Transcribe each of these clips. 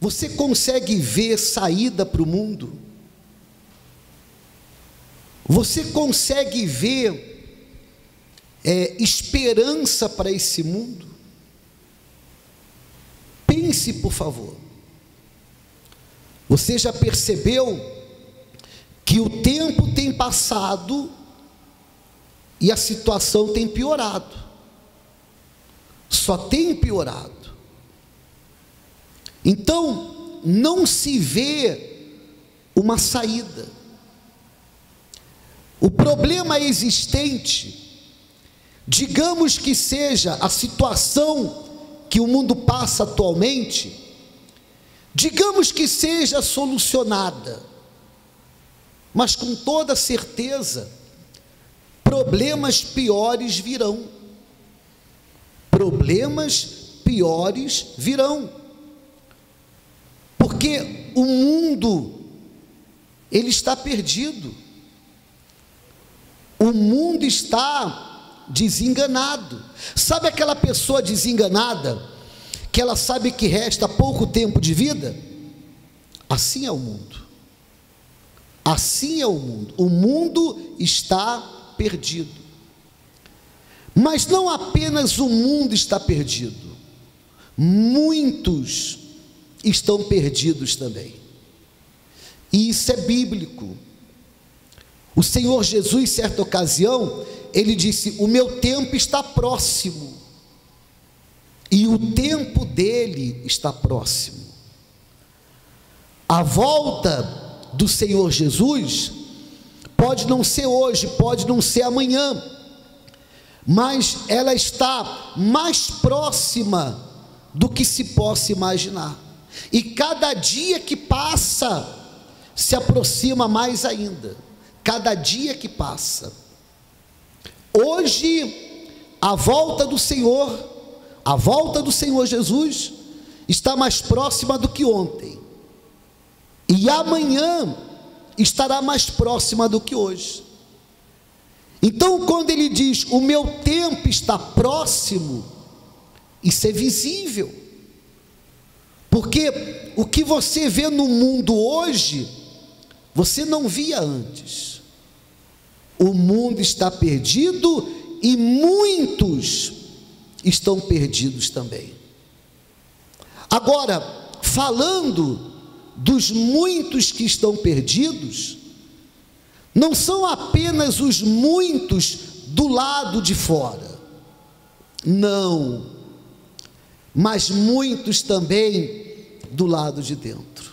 Você consegue ver saída para o mundo? Você consegue ver esperança para esse mundo? Pense, por favor. Você já percebeu que o tempo tem passado e a situação tem piorado? Só tem piorado. Então, não se vê uma saída. O problema existente, digamos que seja a situação que o mundo passa atualmente, digamos que seja solucionada, mas com toda certeza, problemas piores virão. Problemas piores virão. Porque o mundo, ele está perdido. O mundo está desenganado. Sabe aquela pessoa desenganada, que ela sabe que resta pouco tempo de vida? Assim é o mundo. Assim é o mundo. O mundo está perdido. Mas não apenas o mundo está perdido, muitos estão perdidos também. E isso é bíblico. O Senhor Jesus, certa ocasião, ele disse: o meu tempo está próximo. E o tempo dele está próximo. A volta do Senhor Jesus pode não ser hoje, pode não ser amanhã, mas ela está mais próxima do que se possa imaginar. E cada dia que passa se aproxima mais ainda. Cada dia que passa. Hoje, a volta do Senhor Jesus está mais próxima do que ontem. E amanhã estará mais próxima do que hoje. Então, quando ele diz: o meu tempo está próximo, isso é visível. Porque o que você vê no mundo hoje, você não via antes. O mundo está perdido e muitos estão perdidos também. Agora, falando dos muitos que estão perdidos, não são apenas os muitos do lado de fora, não, mas muitos também do lado de dentro.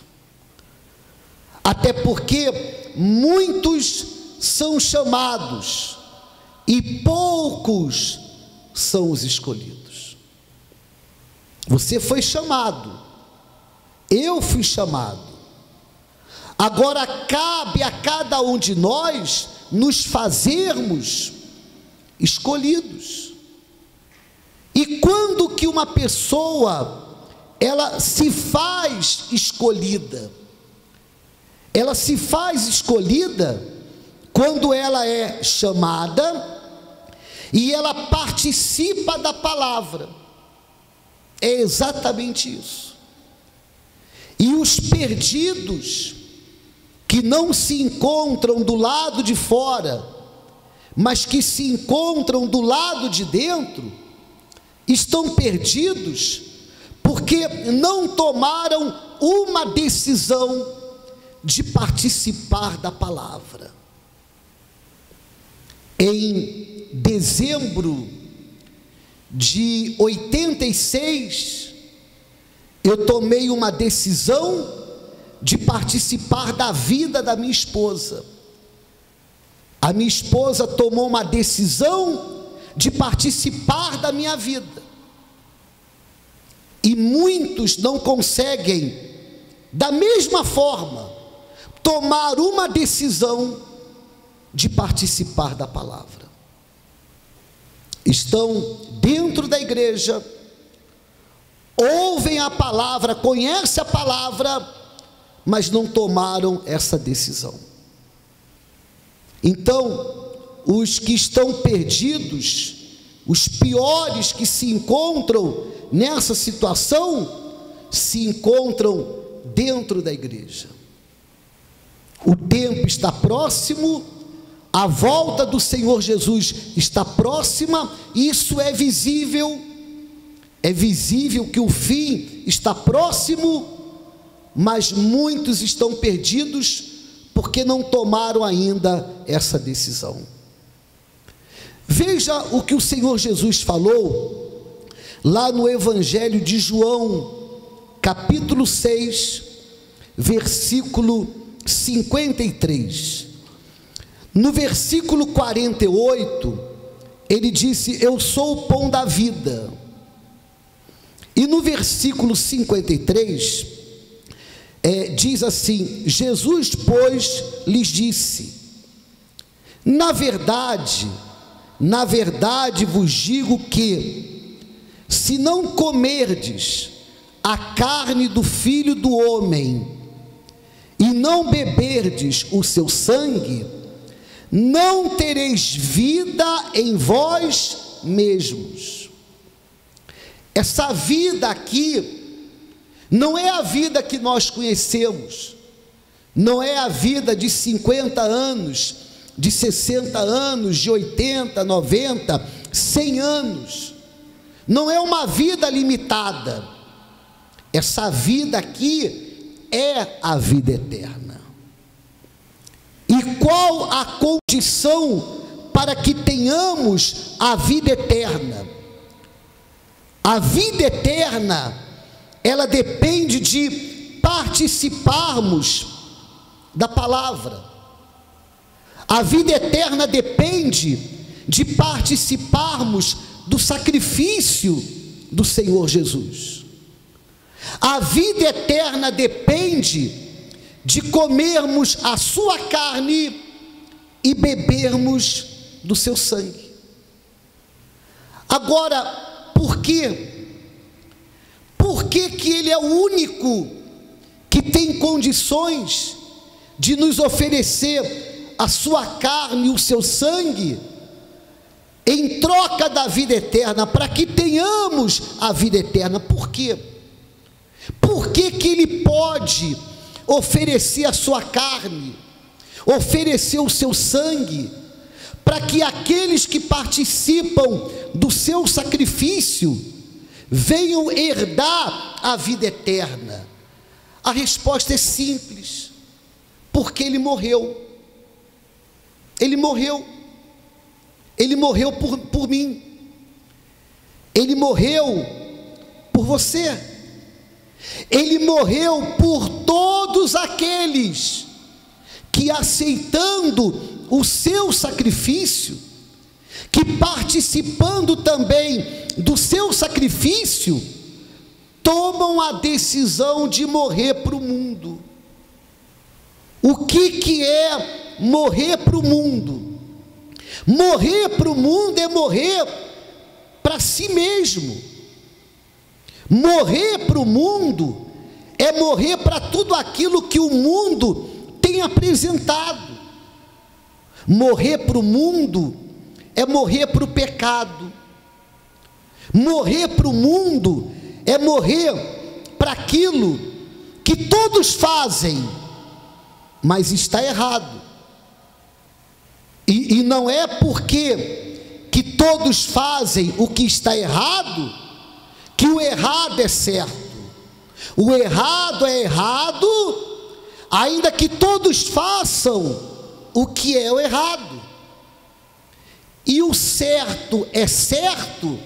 Até porque muitos são chamados e poucos são os escolhidos. Você foi chamado, eu fui chamado. Agora cabe a cada um de nós nos fazermos escolhidos. E quando que uma pessoa, ela se faz escolhida? Ela se faz escolhida quando ela é chamada e ela participa da palavra. É exatamente isso. E os perdidos, que não se encontram do lado de fora, mas que se encontram do lado de dentro, estão perdidos porque não tomaram uma decisão de participar da palavra. Em dezembro de 86, eu tomei uma decisão de participar da vida da minha esposa. A minha esposa tomou uma decisão de participar da minha vida. E muitos não conseguem, da mesma forma, tomar uma decisão de participar da palavra. Estão dentro da igreja, ouvem a palavra, conhecem a palavra, mas não tomaram essa decisão. Então, os que estão perdidos, os piores que se encontram nessa situação, se encontram dentro da igreja. O tempo está próximo, a volta do Senhor Jesus está próxima, isso é visível que o fim está próximo, mas muitos estão perdidos porque não tomaram ainda essa decisão. Veja o que o Senhor Jesus falou lá no Evangelho de João, capítulo 6, versículo 53. No versículo 48, ele disse: eu sou o pão da vida. E no versículo 53, diz assim: Jesus, pois, lhes disse: na verdade vos digo que, se não comerdes a carne do Filho do Homem, e não beberdes o seu sangue, não tereis vida em vós mesmos. Essa vida aqui não é a vida que nós conhecemos, não é a vida de 50 anos, de 60 anos, de 80, 90, 100 anos, não é uma vida limitada. Essa vida aqui é a vida eterna. E qual a condição para que tenhamos a vida eterna? A vida eterna, ela depende de participarmos da palavra. A vida eterna depende de participarmos do sacrifício do Senhor Jesus. A vida eterna depende de comermos a sua carne e bebermos do seu sangue. Agora, por quê? Por que que Ele é o único que tem condições de nos oferecer a sua carne e o seu sangue em troca da vida eterna, para que tenhamos a vida eterna? Por quê? Por que que Ele pode oferecer a sua carne, oferecer o seu sangue, para que aqueles que participam do seu sacrifício venham herdar a vida eterna? A resposta é simples: porque Ele morreu. Ele morreu. Ele morreu por mim. Ele morreu por você. Ele morreu por todos aqueles que, aceitando o seu sacrifício, que participando também do seu sacrifício, tomam a decisão de morrer para o mundo. O que é morrer para o mundo? Morrer para o mundo é morrer para si mesmo. Morrer para o mundo é morrer para tudo aquilo que o mundo tem apresentado. Morrer para o mundo é morrer para o pecado. Morrer para o mundo é morrer para aquilo que todos fazem, mas está errado. E não é porque que todos fazem o que está errado, que o errado é certo. O errado é errado, ainda que todos façam o que é o errado. E o certo é certo,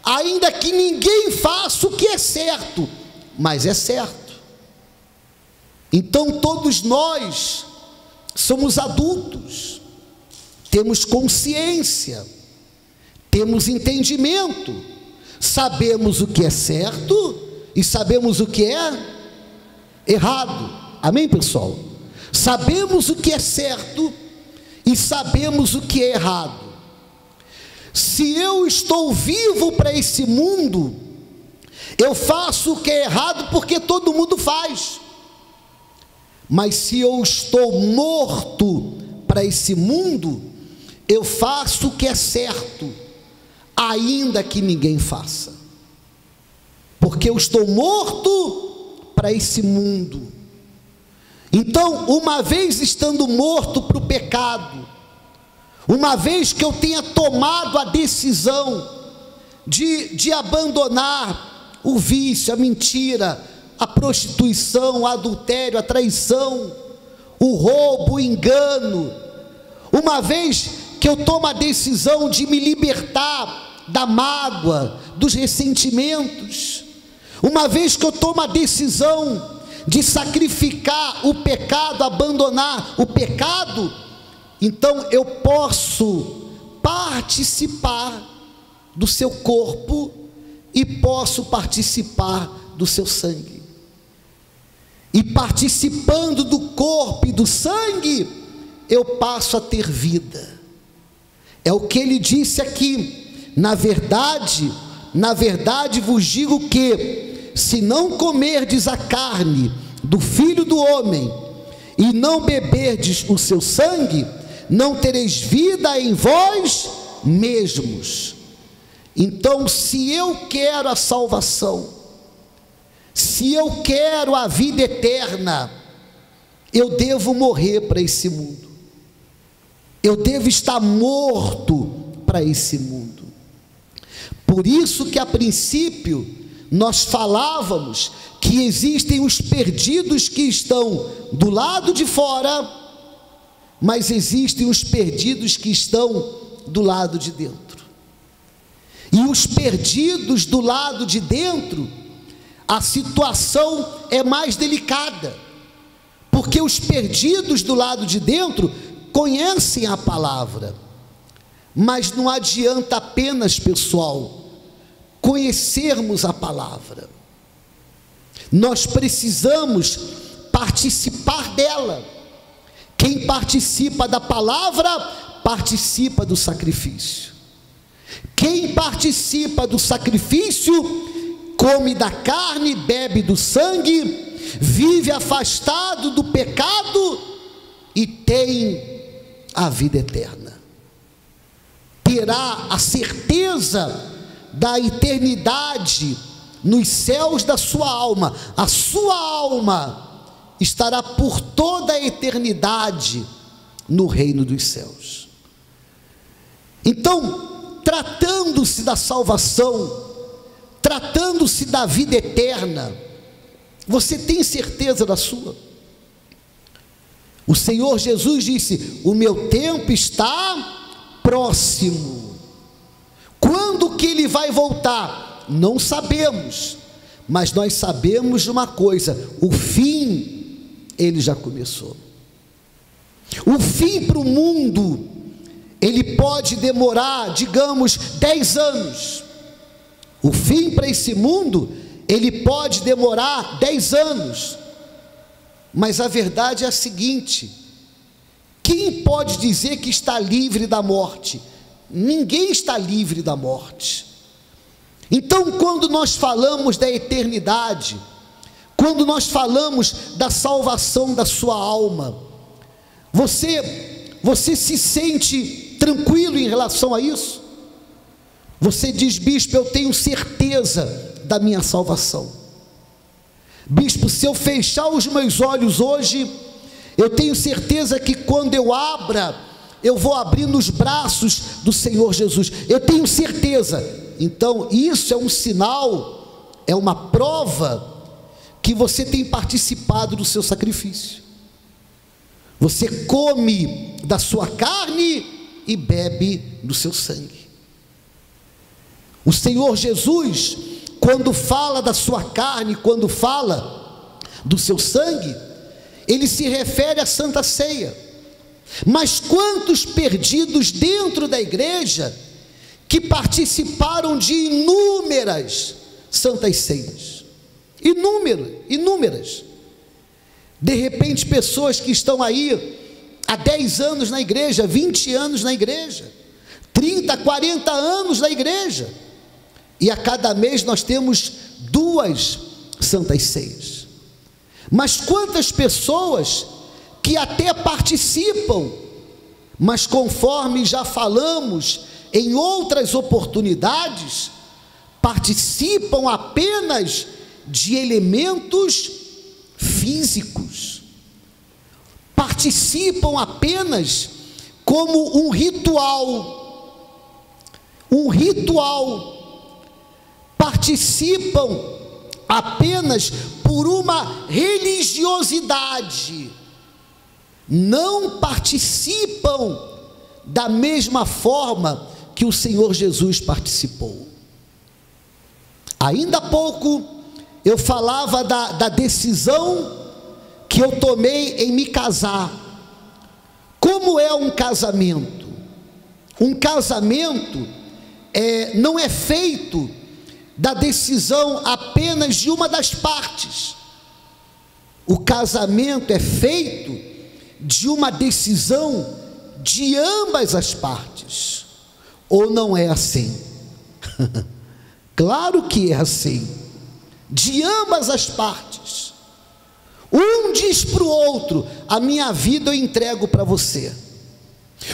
ainda que ninguém faça o que é certo, mas é certo. Então todos nós somos adultos, temos consciência, temos entendimento, sabemos o que é certo e sabemos o que é errado. Amém, pessoal? Sabemos o que é certo e sabemos o que é errado. Se eu estou vivo para esse mundo, eu faço o que é errado porque todo mundo faz. Mas se eu estou morto para esse mundo, eu faço o que é certo, ainda que ninguém faça. Porque eu estou morto para esse mundo. Então, uma vez estando morto para o pecado, uma vez que eu tenha tomado a decisão de abandonar o vício, a mentira, a prostituição, o adultério, a traição, o roubo, o engano, uma vez que eu tomo a decisão de me libertar da mágoa, dos ressentimentos, uma vez que eu tomo a decisão de sacrificar o pecado, abandonar o pecado, então eu posso participar do seu corpo e posso participar do seu sangue. E participando do corpo e do sangue, eu passo a ter vida. É o que ele disse aqui: na verdade vos digo que, se não comerdes a carne do Filho do Homem e não beberdes o seu sangue, não tereis vida em vós mesmos. Então, se eu quero a salvação, se eu quero a vida eterna, eu devo morrer para esse mundo, eu devo estar morto para esse mundo. Por isso que a princípio nós falávamos que existem os perdidos que estão do lado de fora, mas existem os perdidos que estão do lado de dentro. E os perdidos do lado de dentro, a situação é mais delicada, porque os perdidos do lado de dentro conhecem a palavra, mas não adianta apenas, pessoal, conhecermos a palavra, nós precisamos participar dela. Quem participa da palavra, participa do sacrifício. Quem participa do sacrifício, come da carne, bebe do sangue, vive afastado do pecado e tem a vida eterna. Terá a certeza da eternidade nos céus da sua alma. A sua alma estará por toda a eternidade no reino dos céus. Então, tratando-se da salvação, tratando-se da vida eterna, você tem certeza da sua? O Senhor Jesus disse: o meu tempo está próximo. Quando que Ele vai voltar? Não sabemos, mas nós sabemos de uma coisa: o fim, Ele já começou. O fim para o mundo, ele pode demorar, digamos, 10 anos. O fim para esse mundo, ele pode demorar 10 anos. Mas a verdade é a seguinte: quem pode dizer que está livre da morte? Ninguém está livre da morte. Então, quando nós falamos da eternidade, quando nós falamos da salvação da sua alma, você se sente tranquilo em relação a isso? Você diz: bispo, eu tenho certeza da minha salvação. Bispo, se eu fechar os meus olhos hoje, eu tenho certeza que quando eu abra, eu vou abrir nos braços do Senhor Jesus. Eu tenho certeza. Então, isso é um sinal, é uma prova que você tem participado do seu sacrifício. Você come da sua carne e bebe do seu sangue. O Senhor Jesus, quando fala da sua carne, quando fala do seu sangue, ele se refere à Santa Ceia. Mas quantos perdidos dentro da igreja que participaram de inúmeras santas ceias? Inúmeras. De repente, pessoas que estão aí há 10 anos na igreja, 20 anos na igreja, 30, 40 anos na igreja, e a cada mês nós temos 2 santas ceias. Mas quantas pessoas que até participam, mas conforme já falamos em outras oportunidades, participam apenas de elementos físicos, participam apenas como um ritual, participam apenas por uma religiosidade, não participam da mesma forma que o Senhor Jesus participou. Ainda há pouco eu falava da decisão que eu tomei em me casar. Como é um casamento? Um casamento não é feito da decisão apenas de uma das partes. O casamento é feito de uma decisão de ambas as partes. Ou não é assim? Claro que é assim. De ambas as partes. Um diz para o outro: a minha vida eu entrego para você.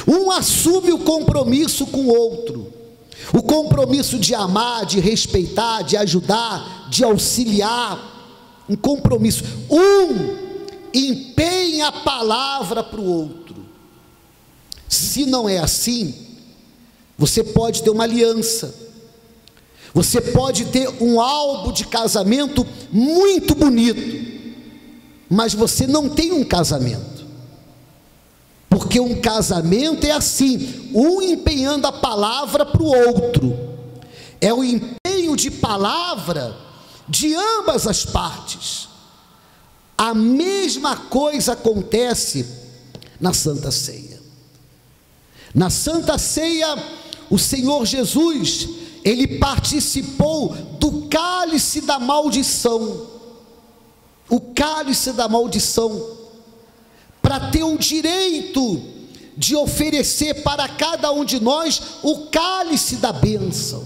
Um assume o compromisso com o outro. O compromisso de amar, de respeitar, de ajudar, de auxiliar. Um compromisso. Um empenha a palavra para o outro. Se não é assim, você pode ter uma aliança, você pode ter um álbum de casamento muito bonito, mas você não tem um casamento. Porque um casamento é assim, um empenhando a palavra para o outro. É o empenho de palavra de ambas as partes. A mesma coisa acontece na Santa Ceia. Na Santa Ceia, o Senhor Jesus, Ele participou do cálice da maldição. O cálice da maldição, para ter o direito de oferecer para cada um de nós o cálice da bênção.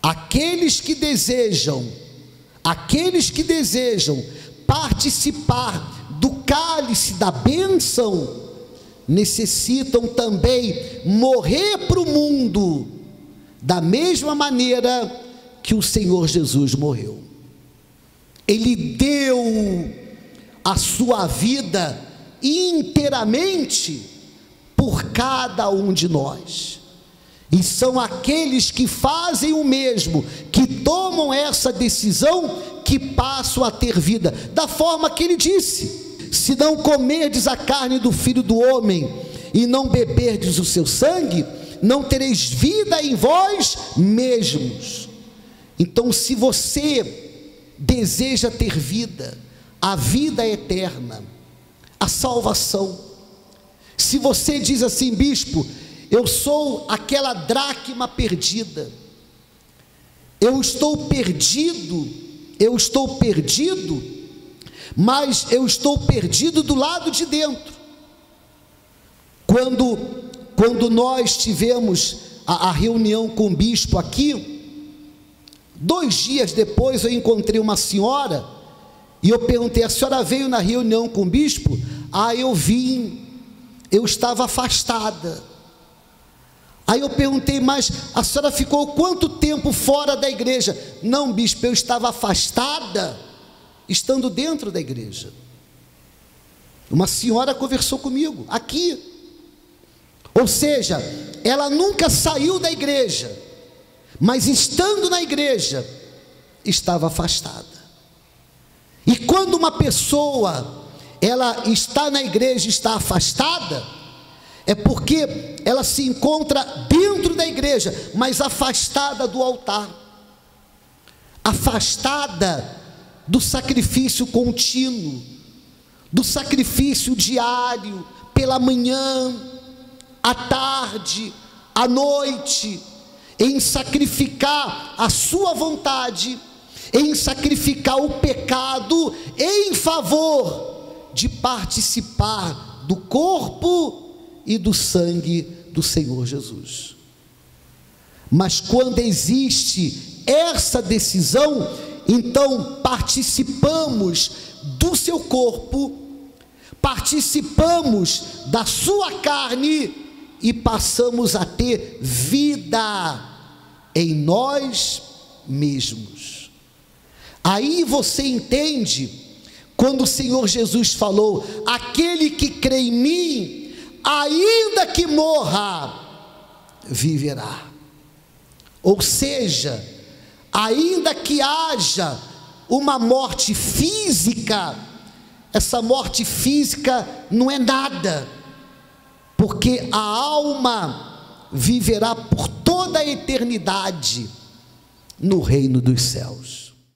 Aqueles que desejam participar do cálice da bênção, necessitam também morrer para o mundo, da mesma maneira que o Senhor Jesus morreu. Ele deu a sua vida inteiramente por cada um de nós, e são aqueles que fazem o mesmo, que tomam essa decisão, que passam a ter vida, da forma que Ele disse: se não comerdes a carne do Filho do Homem, e não beberdes o seu sangue, não tereis vida em vós mesmos. Então, se você deseja ter vida, a vida eterna, a salvação, se você diz assim: bispo, eu sou aquela dracma perdida, eu estou perdido, mas eu estou perdido do lado de dentro. Quando nós tivemos a reunião com o bispo aqui, 2 dias depois eu encontrei uma senhora, e eu perguntei: a senhora veio na reunião com o bispo? Eu vim, eu estava afastada. Aí eu perguntei: mas a senhora ficou quanto tempo fora da igreja? Não, bispo, eu estava afastada, estando dentro da igreja. Uma senhora conversou comigo, aqui. Ou seja, ela nunca saiu da igreja, mas estando na igreja, estava afastada. E quando uma pessoa, ela está na igreja e está afastada, é porque ela se encontra dentro da igreja, mas afastada do altar, afastada do sacrifício contínuo, do sacrifício diário, pela manhã, à tarde, à noite, em sacrificar a sua vontade, em sacrificar o pecado, em favor de participar do corpo e do sangue do Senhor Jesus. Mas quando existe essa decisão, então participamos do seu corpo, participamos da sua carne e passamos a ter vida em nós mesmos. Aí você entende quando o Senhor Jesus falou: aquele que crê em mim, ainda que morra, viverá. Ou seja, ainda que haja uma morte física, essa morte física não é nada, porque a alma viverá por toda a eternidade no reino dos céus.